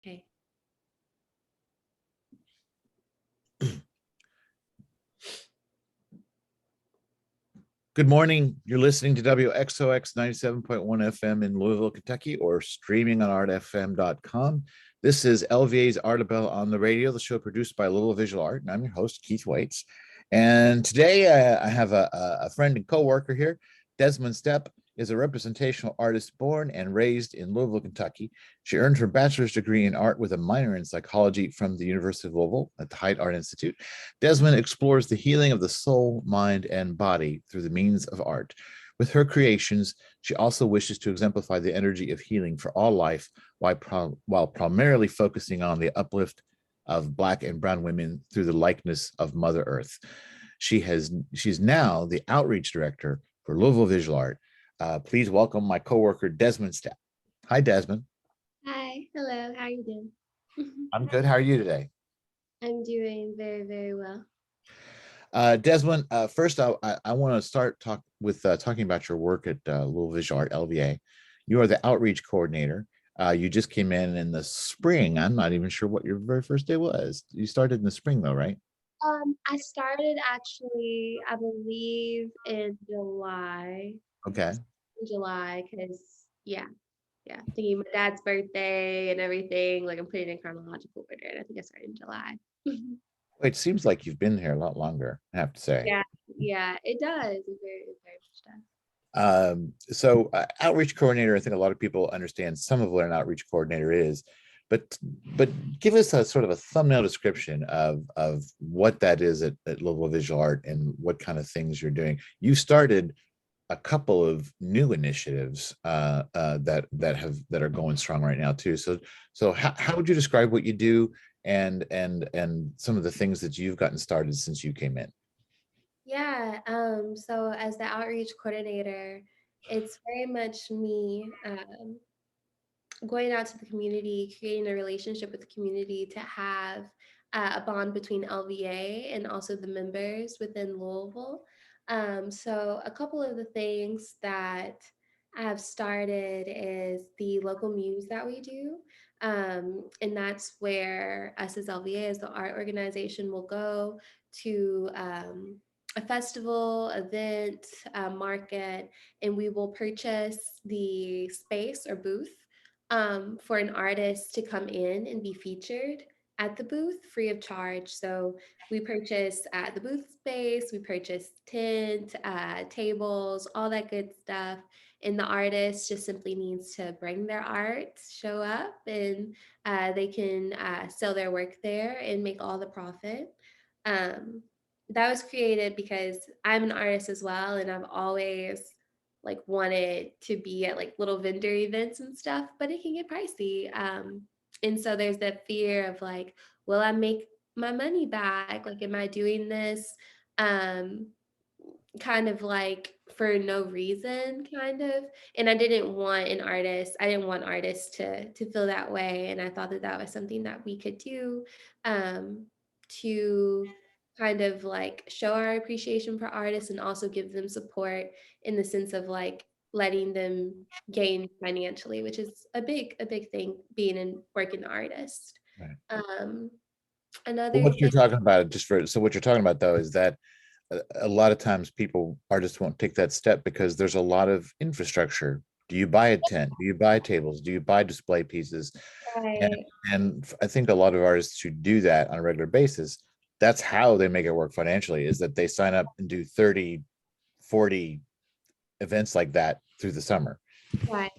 Okay. Good morning. You're listening to WXOX 97.1 FM in Louisville, Kentucky, or streaming on artfm.com. This is LVA's Artebella on the radio, the show produced by Louisville Visual Art, and I'm your host, Keith Waits. And today I have a friend and co-worker here. Desmone Stepp is a representational artist born and raised in Louisville, Kentucky. She earned her bachelor's degree in art with a minor in psychology from the University of Louisville at the Haidt Art Institute. Desmone explores the healing of the soul, mind, and body through the means of art. With her creations, she also wishes to exemplify the energy of healing for all life while primarily focusing on the uplift of Black and Brown women through the likeness of Mother Earth. She's now the outreach director for Louisville Visual Art. Please welcome my coworker, Desmone Stepp. Hi, Desmone. Hi. Hello. How are you doing? I'm good. How are you today? I'm doing very, very well. Desmone, first I want to start talking about your work at Louisville Visual Art, LVA. You are the outreach coordinator. You just came in the spring. I'm not even sure what your very first day was. You started in the spring though, right? I started actually, I believe in July. Okay. Because thinking my dad's birthday and everything. Like I'm putting it in chronological order, and I think I started in July. It seems like you've been here a lot longer, I have to say. Yeah, it does. It very much does. So outreach coordinator, I think a lot of people understand some of what an outreach coordinator is, but give us a sort of a thumbnail description of what that is at Louisville Visual Art and what kind of things you're doing. You started a couple of new initiatives that are going strong right now too. So how would you describe what you do and some of the things that you've gotten started since you came in? Yeah, so as the outreach coordinator, it's very much me going out to the community, creating a relationship with the community to have a bond between LVA and also the members within Louisville. So a couple of the things that I have started is the local muse that we do. And that's where us as LVA, as the art organization, will go to a festival, event, market, and we will purchase the space or booth for an artist to come in and be featured at the booth free of charge. So we purchase the booth space, we purchase tent, tables, all that good stuff. And the artist just simply needs to bring their art, show up, and they can sell their work there and make all the profit. Um, that was created because I'm an artist as well, and I've always like wanted to be at like little vendor events and stuff, but it can get pricey. And so there's that fear of like, will I make my money back? Like, am I doing this um, kind of like for no reason, kind of? And I didn't want artists to feel that way. And I thought that that was something that we could do um, to kind of like show our appreciation for artists and also give them support in the sense of like letting them gain financially, which is a big thing being an working artist. Right. Um, Well, another what you're thing, talking about, what you're talking about though, is that a lot of times artists won't take that step because there's a lot of infrastructure. Do you buy a tent? Do you buy tables? Do you buy display pieces? And, right, and I think a lot of artists who do that on a regular basis, that's how they make it work financially, is that they sign up and do 30, 40 events like that through the summer. right,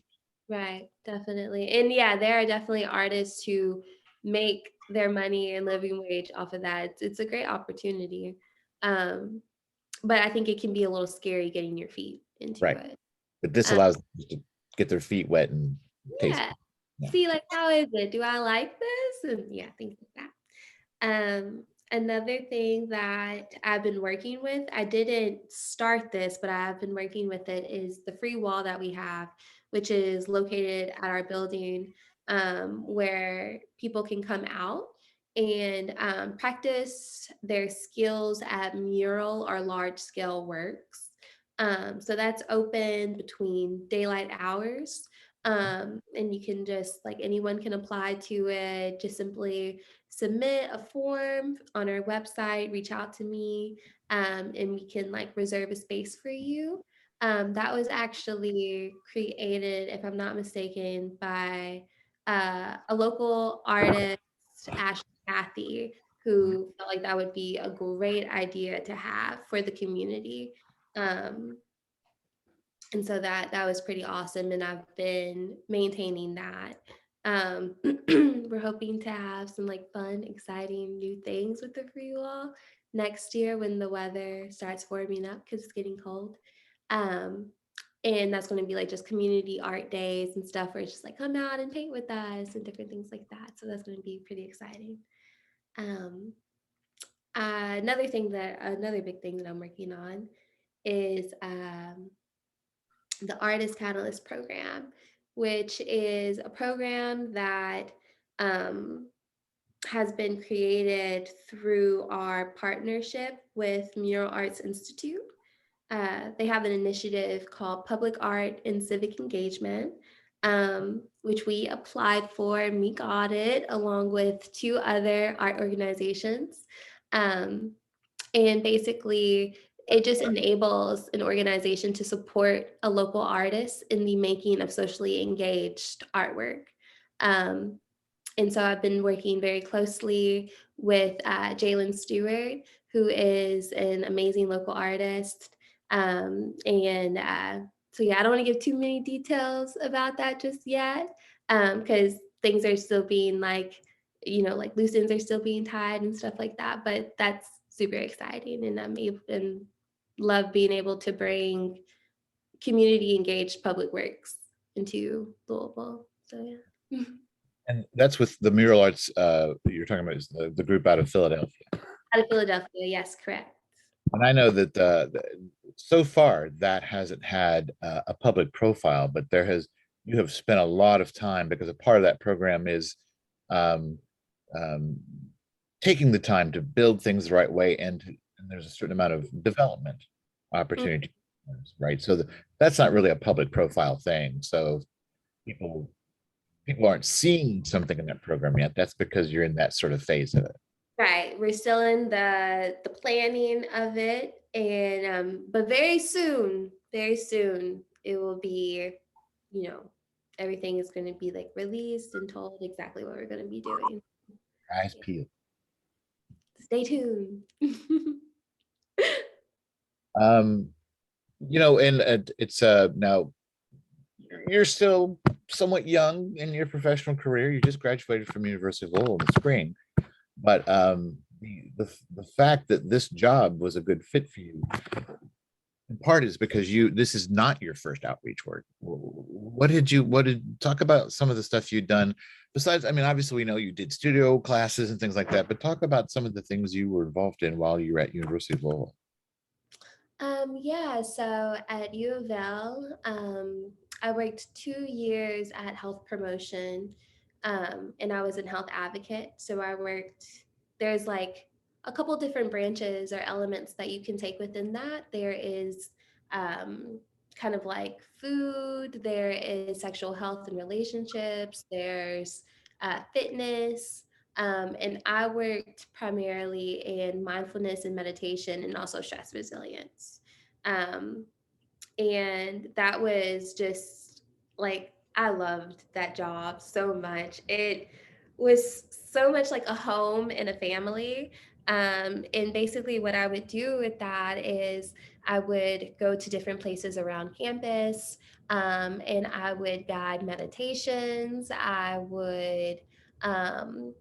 right, definitely. And yeah, there are definitely artists who make their money and living wage off of that. It's a great opportunity. Um, but I think it can be a little scary getting your feet into Right. it. But this Um, allows them to get their feet wet and taste. yeah. Yeah. See, like, how is it? Do I like this? And yeah, things like that. Another thing that I've been working with, I didn't start this, but I've been working with it, is the free wall that we have, which is located at our building, where people can come out and practice their skills at mural or large scale works. So that's open between daylight hours. And you can just like anyone can apply to it. Just simply submit a form on our website, reach out to me, and we can like reserve a space for you. That was actually created, if I'm not mistaken, by a local artist, Ashley Cathy, who felt like that would be a great idea to have for the community. Um, and so that was pretty awesome, and I've been maintaining that. We're hoping to have some like fun, exciting new things with it for you all next year when the weather starts warming up because it's getting cold. Um, and that's going to be like just community art days and stuff where it's just like come out and paint with us and different things like that. So that's going to be pretty exciting. Um, another big thing that I'm working on is the Artist Catalyst program, which is a program that um, has been created through our partnership with Mural Arts Institute. They have an initiative called Public Art and Civic Engagement, which we applied for and we got it along with two other art organizations. Um, and basically, it just enables an organization to support a local artist in the making of socially engaged artwork. Um, and so I've been working very closely with Jalen Stewart, who is an amazing local artist. And so, yeah, I don't want to give too many details about that just yet because things are still being like, like loose ends are still being tied and stuff like that. But that's super exciting. And I'm able and love being able to bring community engaged public works into Louisville. So, yeah. And that's with the mural arts you're talking about is the group out of Philadelphia. Out of Philadelphia, yes, correct. And I know that so far that hasn't had a public profile, but you have spent a lot of time because a part of that program is um, um, taking the time to build things the right way, and there's a certain amount of development Mm. opportunity, right? So that's not really a public profile thing. So people people aren't seeing something in that program yet. That's because you're in that sort of phase of it. Right, we're still in the planning of it, and but very soon, it will be, you know, everything is going to be like released and told exactly what we're going to be doing. Eyes peeled. Stay tuned. Um, and it's now you're still somewhat young in your professional career. You just graduated from University of Louisville in the spring, but the fact that this job was a good fit for you in part is because this is not your first outreach work. What did talk about some of the stuff you'd done besides? I mean, obviously we know you did studio classes and things like that, but talk about some of the things you were involved in while you were at University of Louisville. Yeah, so at U of L, I worked 2 years at health promotion, and I was in health advocate. So there's like a couple different branches or elements that you can take within that. There is um, kind of like food, there is sexual health and relationships, there's fitness, and I worked primarily in mindfulness and meditation and also stress resilience. Um, and that was just like, I loved that job so much. It was so much like a home and a family. And basically, what I would do with that is I would go to different places around campus, and I would guide meditations. I would um,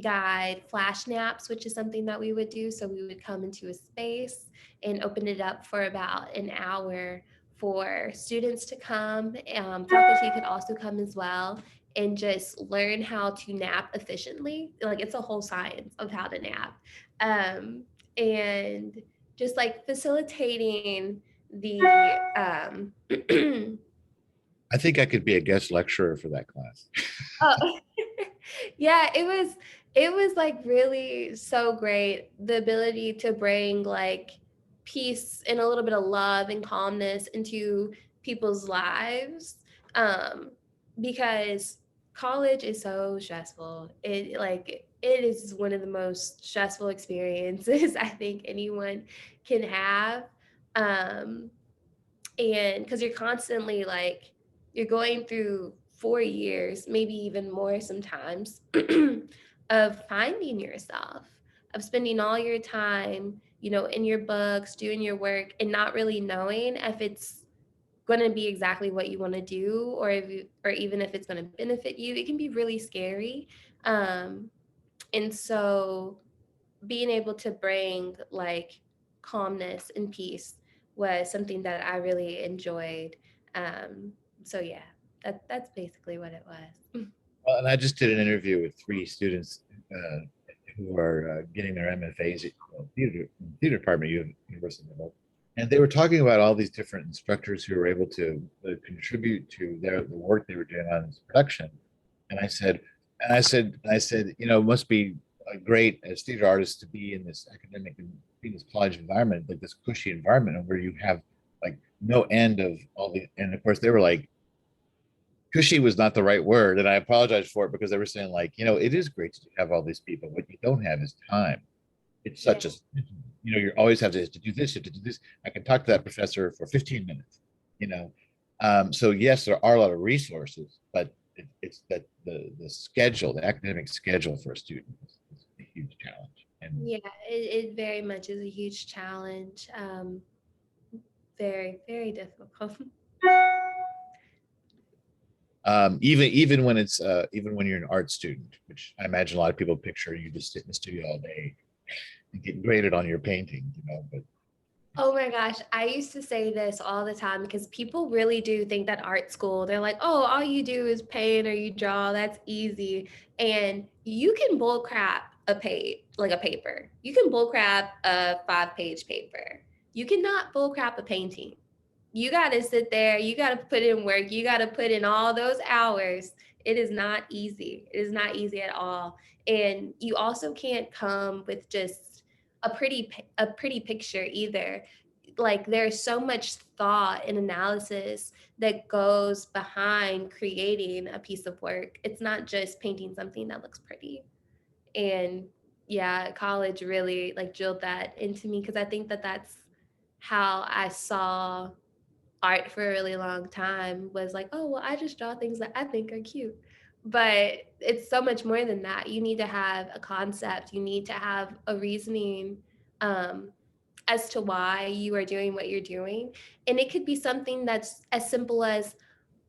guide flash naps, which is something that we would do. So we would come into a space and open it up for about an hour for students to come. Faculty could also come as well and just learn how to nap efficiently. Like it's a whole science of how to nap. And just like facilitating the I think I could be a guest lecturer for that class. oh, yeah, it was like really so great. The ability to bring like peace and a little bit of love and calmness into people's lives. Um, because college is so stressful. It is one of the most stressful experiences I think anyone can have. Um, and because you're constantly like you're going through 4 years, maybe even more sometimes, of finding yourself, of spending all your time, in your books, doing your work, and not really knowing if it's going to be exactly what you want to do, or even if it's going to benefit you. It can be really scary. And so being able to bring like calmness and peace was something that I really enjoyed. So yeah, that's basically what it was. Well, and I just did an interview with three students uh, who are getting their MFAs at theater department at University of Louisville. And they were talking about all these different instructors who were able to contribute to the work they were doing on this production. And I said, it must be great as theater artists to be in this academic and be in this college environment, like this cushy environment, where you have like no end of all the. And of course, they were like, cushy was not the right word, and I apologize for it because they were saying like, it is great to have all these people. What you don't have is time. It's Yeah, such a, you always have to do this, you have to do this. I can talk to that professor for 15 minutes, you know. So yes, there are a lot of resources, but it's that the schedule, the academic schedule for a student is a huge challenge. And yeah, it very much is a huge challenge. Very, very difficult. even when it's even when you're an art student, which I imagine a lot of people picture you just sit in the studio all day and get graded on your painting, but Oh my gosh, I used to say this all the time because people really do think that art school, they're like, oh, all you do is paint or you draw, that's easy. And you can bull crap like a paper. You can bull crap a 5-page paper. You cannot bull crap a painting. You got to sit there, you got to put in work, you got to put in all those hours. It is not easy. It is not easy at all. And you also can't come with just a pretty picture either. Like there's so much thought and analysis that goes behind creating a piece of work. It's not just painting something that looks pretty. And yeah, college really like drilled that into me because I think that that's how I saw art for a really long time, was like, oh, well, I just draw things that I think are cute. But it's so much more than that. You need to have a concept, you need to have a reasoning, um, as to why you are doing what you're doing. And it could be something that's as simple as,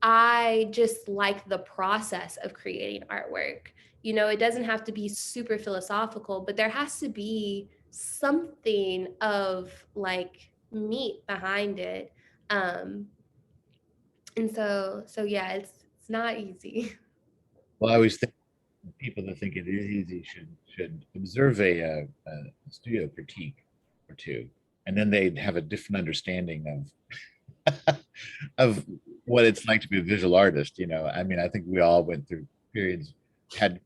I just like the process of creating artwork. It doesn't have to be super philosophical, but there has to be something of like meat behind it. Um, and so yeah, it's not easy. well, I always think people that think it is easy should observe a studio critique or two, and then they'd have a different understanding of what it's like to be a visual artist. I mean, I think we all went through periods, had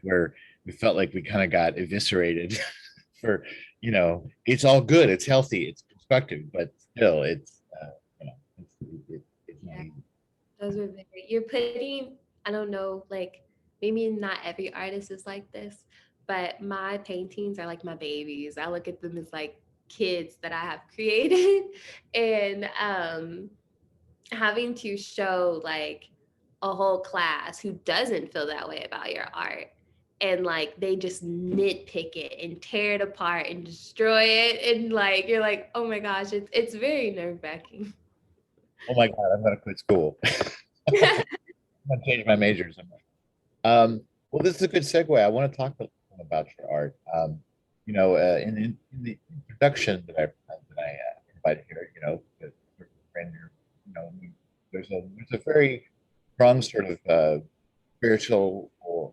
where we felt like we kind of got eviscerated for, it's all good, it's healthy, it's constructive, but still, it's not Yeah, easy. those are very, you're putting, I don't know, like maybe not every artist is like this, but my paintings are like my babies. I look at them as like kids that I have created. And having to show like a whole class who doesn't feel that way about your art, and like they just nitpick it and tear it apart and destroy it, and like you're like, oh my gosh, it's very nerve-wracking. Oh my God, I'm gonna quit school. I'm gonna change my majors. Well, this is a good segue. I want to talk about your art. In the introduction that I provided here, the friend here, there's a very strong sort of spiritual or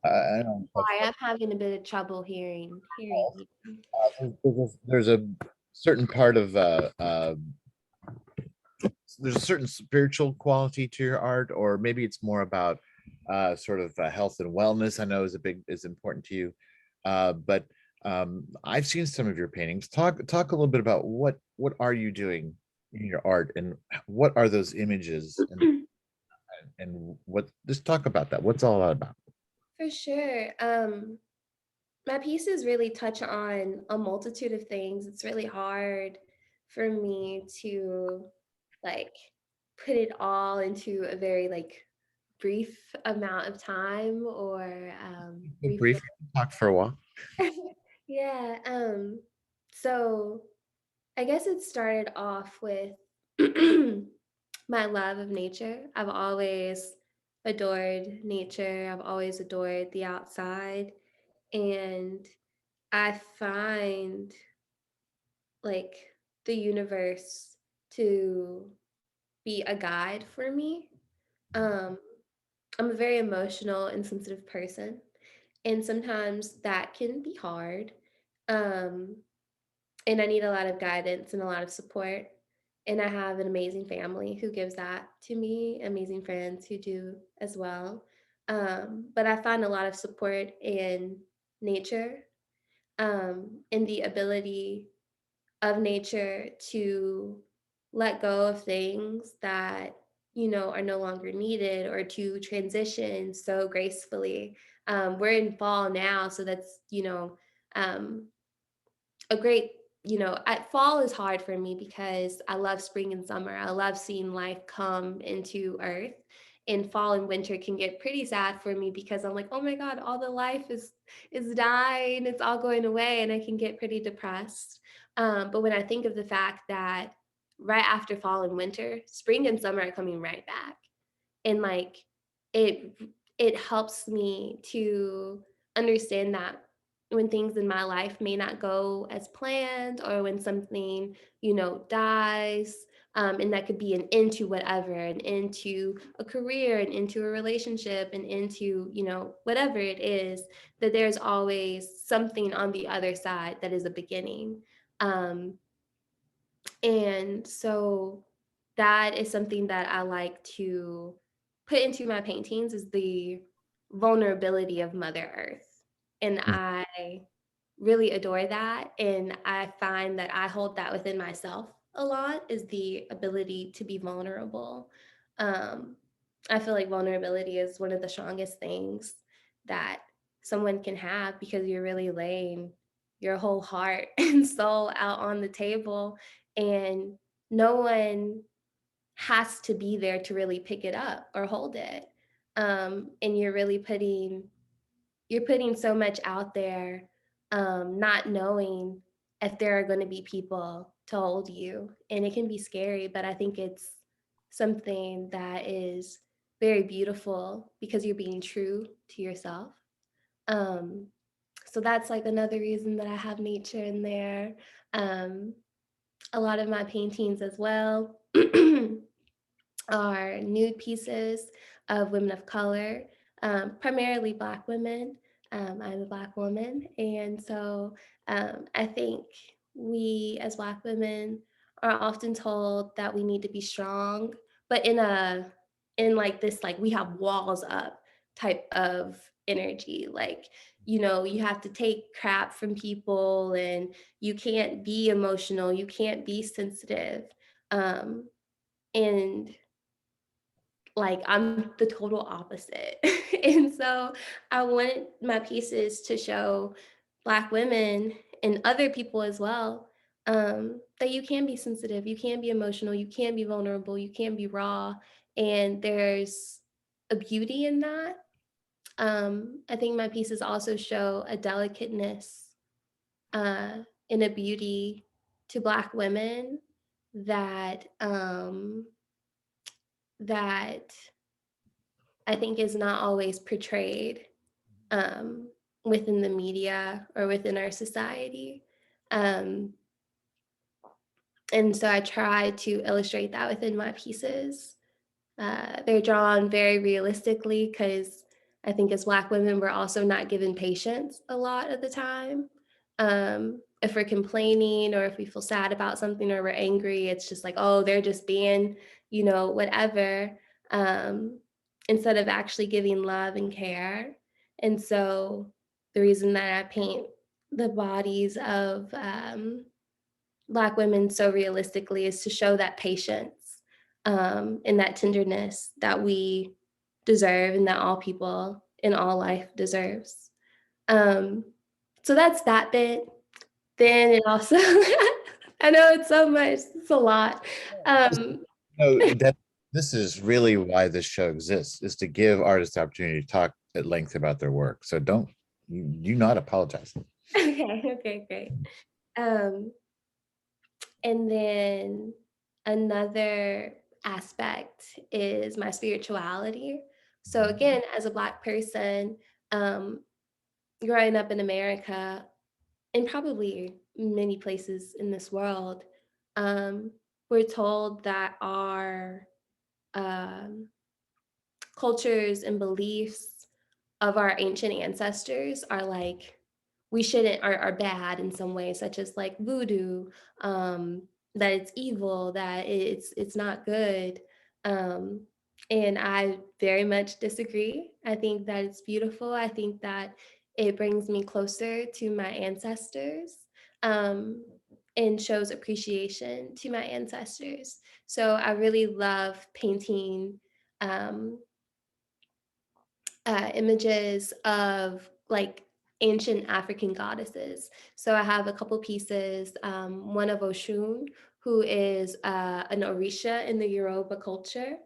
I don't know. Sorry, I'm having a bit of trouble hearing you. There's a certain part of there's a certain spiritual quality to your art, or maybe it's more about sort of health and wellness. I know is important to you, but I've seen some of your paintings. Talk a little bit about what are you doing in your art, and what are those images, and And what, just talk about that. What's all that about? For sure. My pieces really touch on a multitude of things. It's really hard for me to like put it all into a very like brief amount of time or brief. Brief talk for a while. Yeah. So I guess it started off with my love of nature. I've always adored nature. I've always adored the outside. And I find like the universe to be a guide for me. Um, I'm a very emotional and sensitive person. And sometimes that can be hard. Um, and I need a lot of guidance and a lot of support. And I have an amazing family who gives that to me, amazing friends who do as well. But I find a lot of support in nature, in the ability of nature to let go of things that are no longer needed or to transition so gracefully. We're in fall now, so that's um, a great at fall is hard for me because I love spring and summer. I love seeing life come into earth. And fall and winter can get pretty sad for me because I'm like, oh my God, all the life is dying, it's all going away, and I can get pretty depressed. But when I think of the fact that right after fall and winter, spring and summer are coming right back, and like it it helps me to understand that when things in my life may not go as planned or when something dies, and that could be an into whatever, and into a career and into a relationship and into whatever it is, that there's always something on the other side that is a beginning. Um, and so that is something that I like to put into my paintings, is the vulnerability of Mother Earth. And I really adore that. And I find that I hold that within myself a lot, is the ability to be vulnerable. Um, I feel like vulnerability is one of the strongest things that someone can have, because you're really laying your whole heart and soul out on the table, and no one has to be there to really pick it up or hold it. And you're putting so much out there, not knowing if there are going to be people to hold you, and it can be scary, but I think it's something that is very beautiful because you're being true to yourself. um, so that's like another reason that I have nature in there. um, a lot of my paintings as well are nude pieces of women of color, primarily Black women. I'm a Black woman, and so I think we as Black women are often told that we need to be strong, but in like this, like, we have walls up type of energy. Like, you have to take crap from people, and you can't be emotional, you can't be sensitive. And like, I'm the total opposite. And so I wanted my pieces to show Black women and other people as well, that you can be sensitive, you can be emotional, you can be vulnerable, you can be raw, and there's a beauty in that. I think my pieces also show a delicateness, uh, and a beauty to Black women that that I think is not always portrayed, um, within the media or within our society. Um, and so I try to illustrate that within my pieces. They're drawn very realistically because I think as Black women, we're also not given patience a lot of the time. If we're complaining or if we feel sad about something or we're angry, it's just like, oh, they're just being, whatever, um, instead of actually giving love and care. And so the reason that I paint the bodies of Black women so realistically is to show that patience, and that tenderness that we deserve and that all people in all life deserves. Um, so that's that bit. Then it also, I know it's so much, it's a lot. Um, No, that this is really why this show exists, is to give artists the opportunity to talk at length about their work. So don't you not apologize. okay, great. Um, and then another aspect is my spirituality. So again, as a Black person, um, growing up in America, and probably many places in this world, um, we're told that our um, cultures and beliefs of our ancient ancestors are like we shouldn't are bad in some way, such as like voodoo, um, that it's evil, that it's not good. Um, and I very much disagree. I think that it's beautiful. I think that it brings me closer to my ancestors, um, and shows appreciation to my ancestors. So I really love painting um, images of like ancient African goddesses. So I have a couple pieces, one of Oshun, who is an Orisha in the Yoruba culture.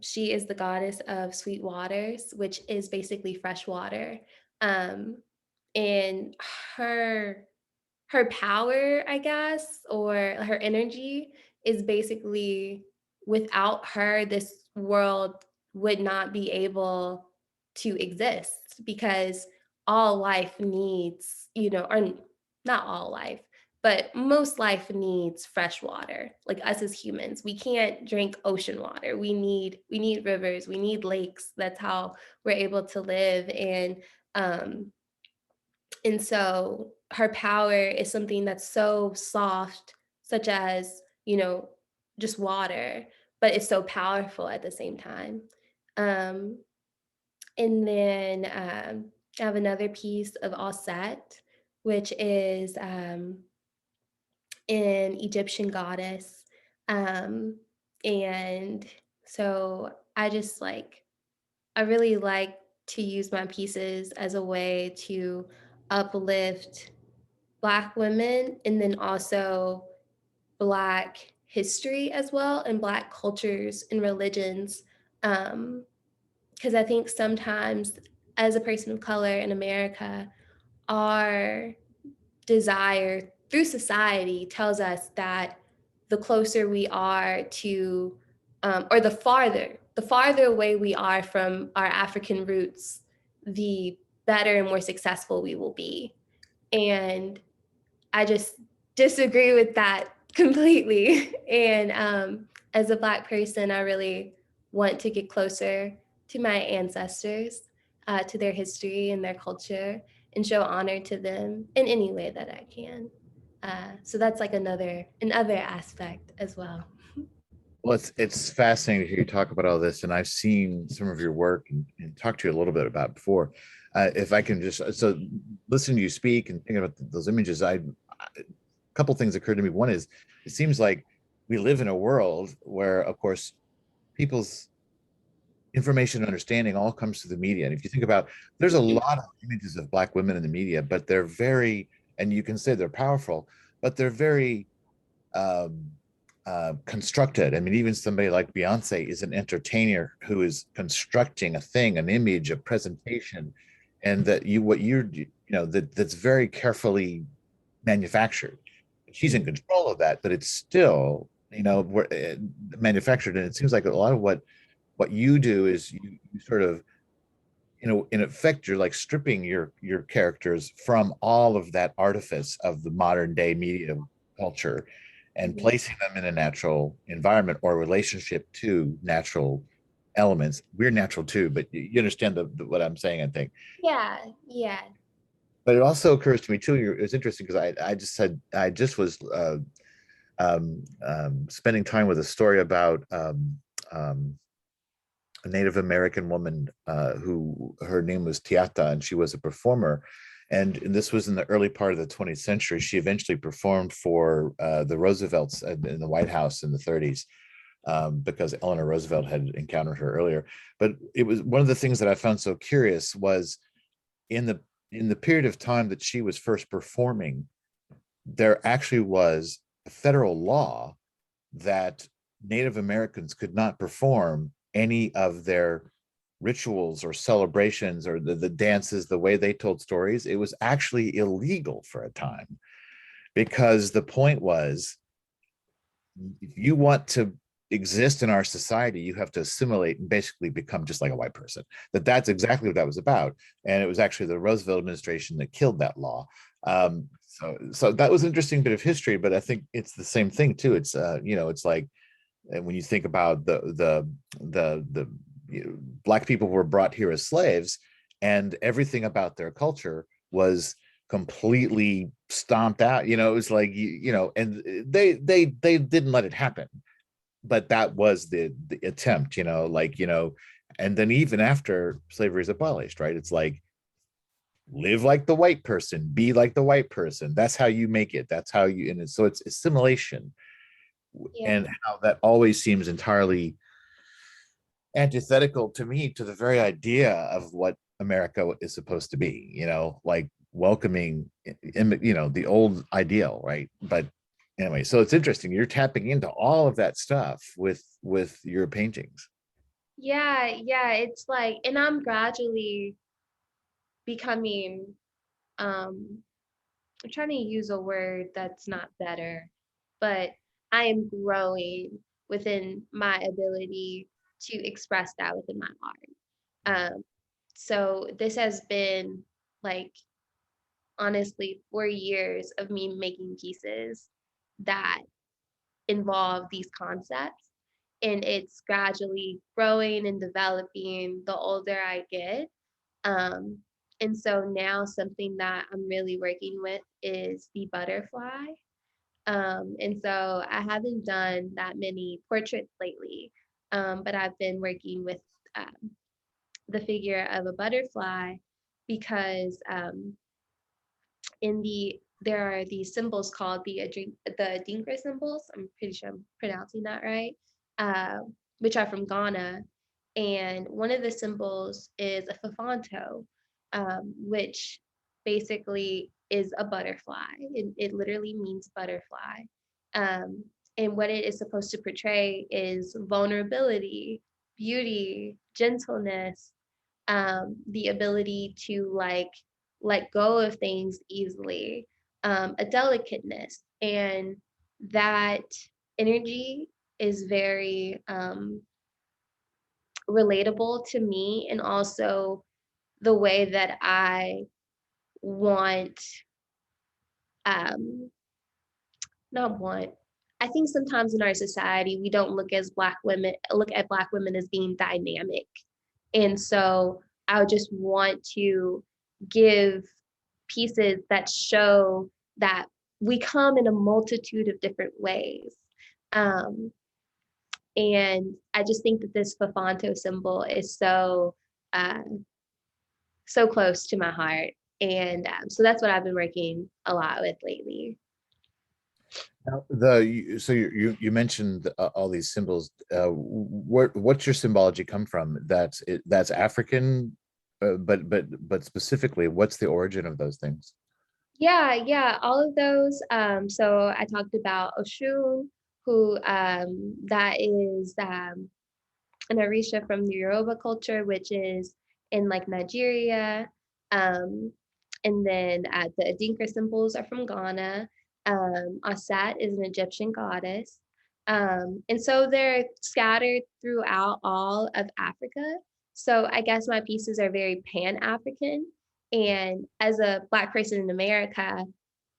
She is the goddess of sweet waters, which is basically fresh water. Um, and her her power, I guess, or her energy is basically without her, this world would not be able to exist because all life needs, or not all life, but most life needs fresh water. Like us as humans, we can't drink ocean water. We need rivers, we need lakes. That's how we're able to live. Um, and so her power is something that's so soft, such as, just water, but it's so powerful at the same time. Um, and then I have another piece of Osset, which is an Egyptian goddess. Um, and so I really like to use my pieces as a way to uplift Black women and then also Black history as well and Black cultures and religions. Because I think sometimes as a person of color in America, our desire through society tells us that the closer we are to, or the farther away we are from our African roots, the better and more successful we will be. And I just disagree with that completely. And as a Black person, I really want to get closer to my ancestors, to their history and their culture, and show honor to them in any way that I can. So that's like another aspect as well. Well, it's fascinating to hear you talk about all this, and I've seen some of your work and talked to you a little bit about it before. If I can just so listen to you speak and think about those images, a couple things occurred to me. One is it seems like we live in a world where, of course, people's information and understanding all comes through the media. And if you think about, there's a lot of images of Black women in the media, but they're very, and you can say they're powerful, but they're very um, constructed. I mean, even somebody like Beyonce is an entertainer who is constructing a thing, an image, a presentation, and that what that's very carefully manufactured. She's in control of that, but it's still manufactured, and it seems like a lot of what you do is you sort of in effect you're like stripping your characters from all of that artifice of the modern day media culture and Mhm. placing them in a natural environment or relationship to natural elements. We're natural too, but you understand what I'm saying, I think. Yeah, yeah. But it also occurs to me too, it was interesting because I just was spending time with a story about um, a Native American woman who her name was Tiata, and she was a performer. And this was in the early part of the 20th century. She eventually performed for the Roosevelts in the White House in the 30s. because Eleanor Roosevelt had encountered her earlier. But it was one of the things that I found so curious was in the period of time that she was first performing, there actually was a federal law that Native Americans could not perform any of their rituals or celebrations or the dances, the way they told stories. It was actually illegal for a time, because the point was, if you want to exist in our society, you have to assimilate and basically become just like a white person. That's exactly what that was about. And it was actually the Roosevelt administration that killed that law. So that was an interesting bit of history, but I think it's the same thing too. It's it's like, and when you think about the black people were brought here as slaves, and everything about their culture was completely stomped out. It was like, and they didn't let it happen, but that was the attempt. And then even after slavery is abolished, right? It's like, live like the white person, be like the white person. That's how you make it. That's how you, and so it's assimilation, Yeah. and how that always seems entirely antithetical to me to the very idea of what America is supposed to be, like welcoming, the old ideal, right? But anyway, so it's interesting. You're tapping into all of that stuff with your paintings. Yeah, yeah, it's like, and I'm gradually becoming, I'm trying to use a word that's not better, but I am growing within my ability to express that within my art. So this has been like honestly 4 years of me making pieces that involve these concepts. And it's gradually growing and developing the older I get. Um, and so now something that I'm really working with is the butterfly. And so I haven't done that many portraits lately, but I've been working with um, the figure of a butterfly because there are these symbols called the Adinkra symbols. I'm pretty sure I'm pronouncing that right, uh, which are from Ghana, and one of the symbols is a fafanto, which basically is a butterfly. It literally means butterfly, um, and what it is supposed to portray is vulnerability, beauty, gentleness, the ability to like let go of things easily, a delicateness. And that energy is very relatable to me, and also the way that I want, um, not want, I think sometimes in our society, we don't look at Black women as being dynamic. And so I would just want to give pieces that show that we come in a multitude of different ways. Um, and I just think that this Fafanto symbol is uh, so close to my heart. And so that's what I've been working a lot with lately. Now, so you mentioned all these symbols. What's your symbology come from? That's African, but specifically, what's the origin of those things? Yeah, yeah, all of those. So I talked about Oshun, who that is an Orisha from the Yoruba culture, which is in like Nigeria. Um, and then the Adinkra symbols are from Ghana. Asat is an Egyptian goddess. And so they're scattered throughout all of Africa. So I guess my pieces are very Pan-African. And as a Black person in America,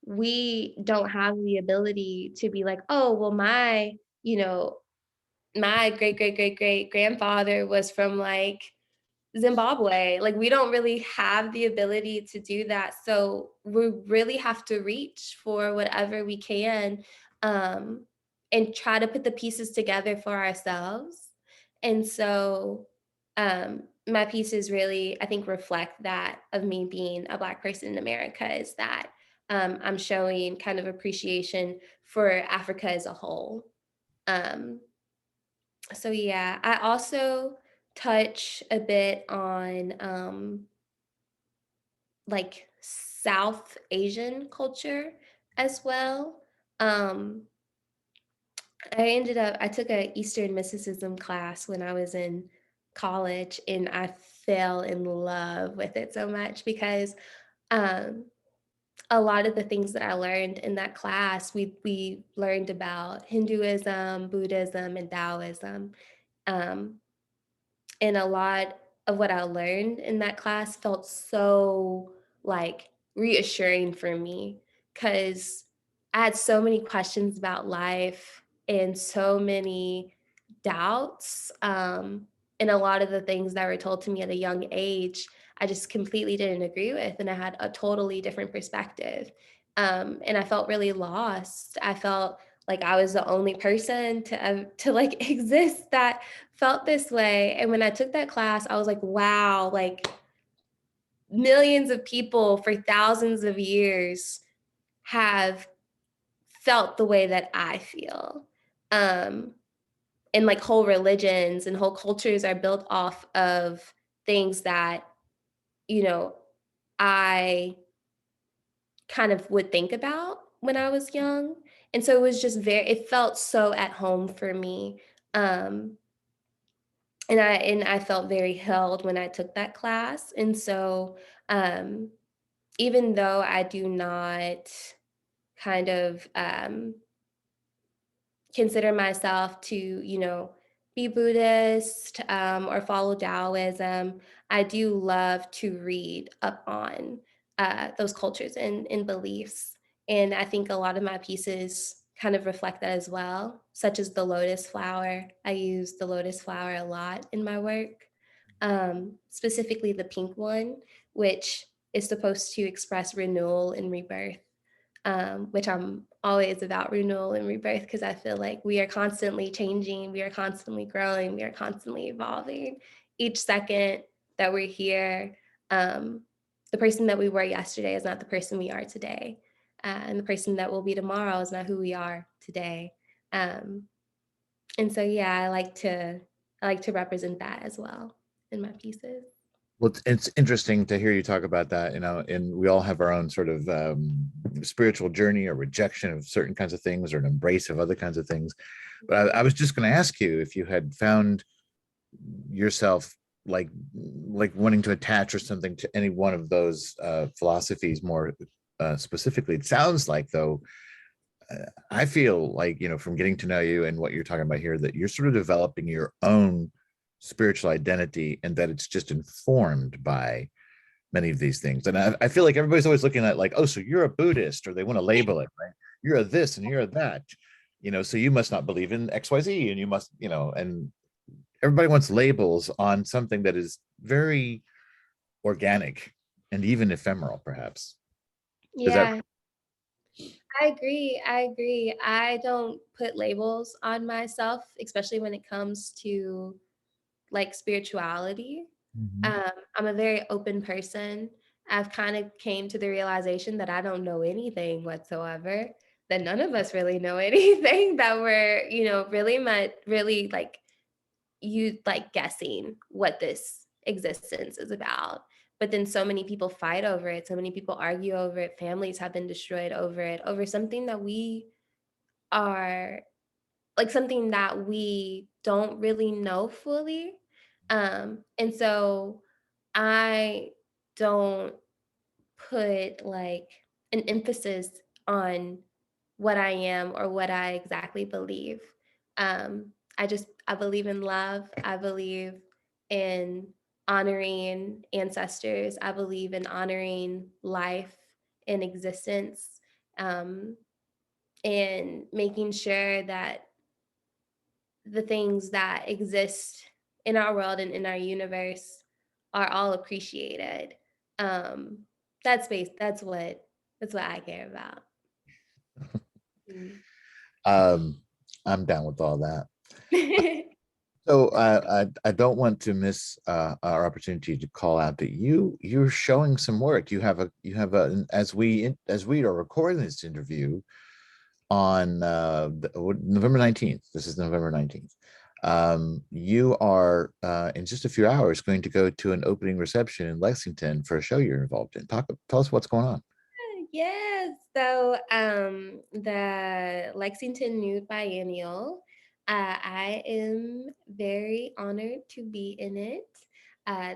we don't have the ability to be like, oh, well, you know, my great great great great grandfather was from like Zimbabwe. Like we don't really have the ability to do that. So we really have to reach for whatever we can, um, and try to put the pieces together for ourselves. And so my pieces really, I think, reflect that of me being a Black person in America is that I'm showing kind of appreciation for Africa as a whole. Um, So yeah, I also touch a bit on like South Asian culture as well. Um, I took a Eastern mysticism class when I was in college, and I fell in love with it so much because um, a lot of the things that I learned in that class, we learned about Hinduism, Buddhism, and Taoism. Um, and a lot of what I learned in that class felt so like reassuring for me because I had so many questions about life and so many doubts. And a lot of the things that were told to me at a young age, I just completely didn't agree with. And I had a totally different perspective. And I felt really lost. I felt like I was the only person to like exist that felt this way. And when I took that class, I was like, wow, like millions of people for thousands of years have felt the way that I feel. Um, and like whole religions and whole cultures are built off of things that, you know, I kind of would think about when I was young. And so it was just it felt so at home for me. Um, and I felt very held when I took that class. And so um, even though I do not kind of consider myself to, be Buddhist or follow Taoism, I do love to read up on those cultures and beliefs. And I think a lot of my pieces kind of reflect that as well, such as the lotus flower. I use the lotus flower a lot in my work, specifically the pink one, which is supposed to express renewal and rebirth, which I'm always about renewal and rebirth because I feel like we are constantly changing, we are constantly growing, we are constantly evolving. Each second that we're here, um, the person that we were yesterday is not the person we are today. And the person that will be tomorrow is not who we are today. Um, and so, yeah, I like to represent that as well in my pieces. Well, it's interesting to hear you talk about that, and we all have our own sort of spiritual journey or rejection of certain kinds of things or an embrace of other kinds of things. But I was just going to ask you if you had found yourself like wanting to attach or something to any one of those philosophies more specifically. It sounds like, though, I feel like, from getting to know you and what you're talking about here, that you're sort of developing your own spiritual identity and that it's just informed by many of these things. And I feel like everybody's always looking at like, oh, so you're a Buddhist, or they want to label it, right? You're a this and you're a that, so you must not believe in XYZ and you must, and everybody wants labels on something that is very organic and even ephemeral, perhaps. Is that Yeah, I agree. I agree. I don't put labels on myself, especially when it comes to like spirituality. Mhm. I'm a very open person. I've kind of came to the realization that I don't know anything whatsoever, that none of us really know anything, that we're, really much, really like you like guessing what this existence is about. But then so many people fight over it, so many people argue over it, families have been destroyed over it, over something that we are like something that we don't really know fully. And so I don't put like an emphasis on what I am or what I exactly believe. I believe in love. I believe in honoring ancestors. I believe in honoring life and existence, um, and making sure that the things that exist in our world and in our universe are all appreciated. Um, that's what I care about. Mm. um I'm down with all that. So I don't want to miss our opportunity to call out that you're showing some work. You have a as we are recording this interview on November 19th. This is November 19th. You are in just a few hours going to go to an opening reception in Lexington for a show you're involved in. Tell us what's going on. Yes. So the Lexington Nude Biennial, I am very honored to be in it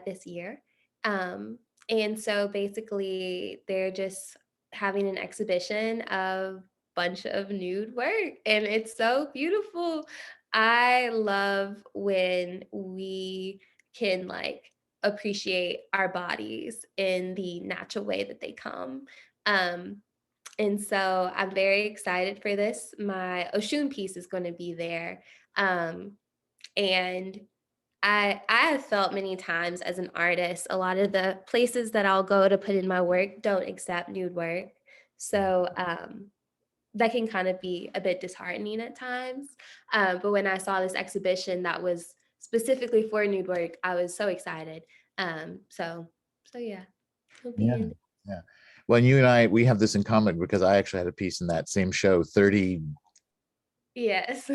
this year. Um, and so basically they're just having an exhibition of bunch of nude work and it's so beautiful. I love when we can like appreciate our bodies in the natural way that they come. um, and so I'm very excited for this. My Oshun piece is going to be there. Um, and I have felt many times as an artist, a lot of the places that I'll go to put in my work don't accept nude work. So that can kind of be a bit disheartening at times. But when I saw this exhibition that was specifically for nude work, I was so excited. So yeah, it'll be Yeah. in. Yeah. Well, you and I, we have this in common because I actually had a piece in that same show Yes.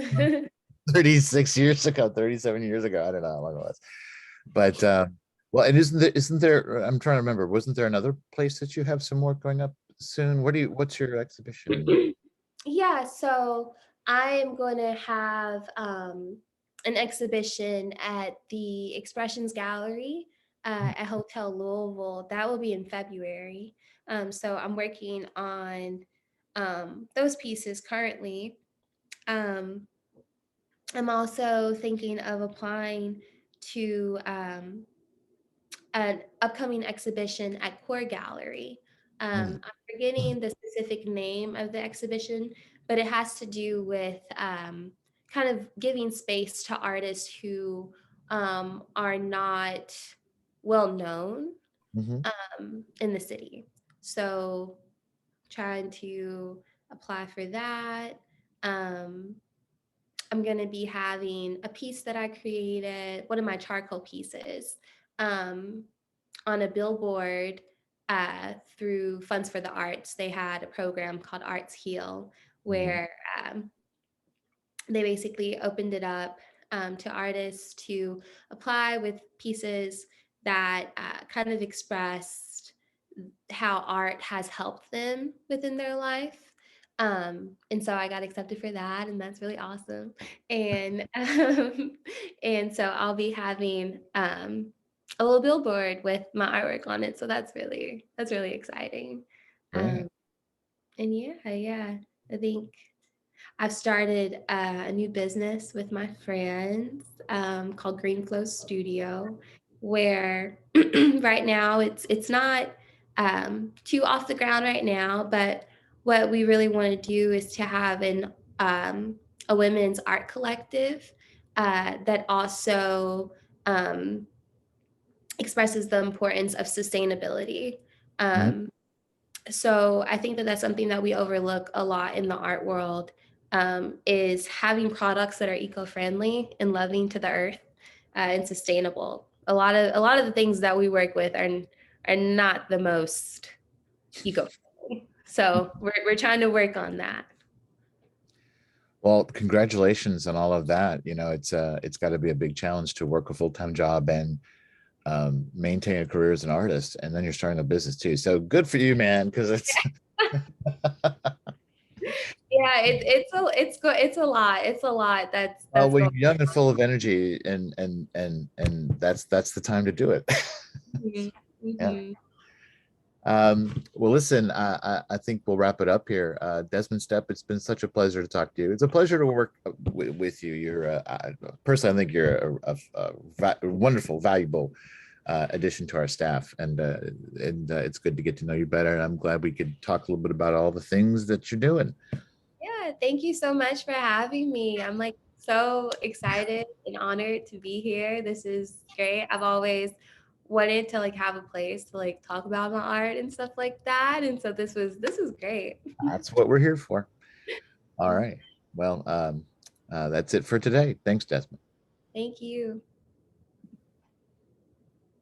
36 years ago, 37 years ago. I don't know how long it was. But well, and isn't there, I'm trying to remember, wasn't there another place that you have some work going up soon? What's your exhibition? Yeah, so I am going to have an exhibition at the Expressions Gallery at Hotel Louisville. That will be in February. So I'm working on those pieces currently. Um, I'm also thinking of applying to an upcoming exhibition at Core Gallery. Mm, I'm forgetting the specific name of the exhibition, but it has to do with kind of giving space to artists who are not well known mhm. in the city. So trying to apply for that. Um, I'm going to be having a piece that I created, one of my charcoal pieces, um, on a billboard through Funds for the Arts. They had a program called Arts Heal, Mhm. where they basically opened it up to artists to apply with pieces that kind of expressed how art has helped them within their life. And so I got accepted for that, and that's really awesome. And and so I'll be having a little billboard with my artwork on it. So that's really exciting. Great. Um, and yeah, I think I've started a new business with my friends called Green Flow Studio, where right now it's not too off the ground right now, but what we really want to do is to have um, a women's art collective that also um, expresses the importance of sustainability. Mhm. Um, so I think that that's something that we overlook a lot in the art world, is having products that are eco-friendly and loving to the earth and sustainable. A lot of the things that we work with are not the most eco-friendly. So we're trying to work on that. Well, congratulations on all of that. It's got to be a big challenge to work a full-time job and maintain a career as an artist, and then you're starting a business too. So good for you, man. Because it's Yeah, it's a lot. It's a lot well, that's when going you're young and full of energy, and that's the time to do it. on. Yeah. Hmm. Well, listen, I think we'll wrap it up here. Desmone Stepp, it's been such a pleasure to talk to you. It's a pleasure to work with you. Personally, I think you're a wonderful, valuable addition to our staff, and it's good to get to know you better. And I'm glad we could talk a little bit about all the things that you're doing. Yeah, thank you so much for having me. I'm like so excited and honored to be here. This is great. I've always wanted to like have a place to like talk about my art and stuff like that. And so this was great. That's what we're here for. All right. Well, that's it for today. Thanks, Desmond. Thank you.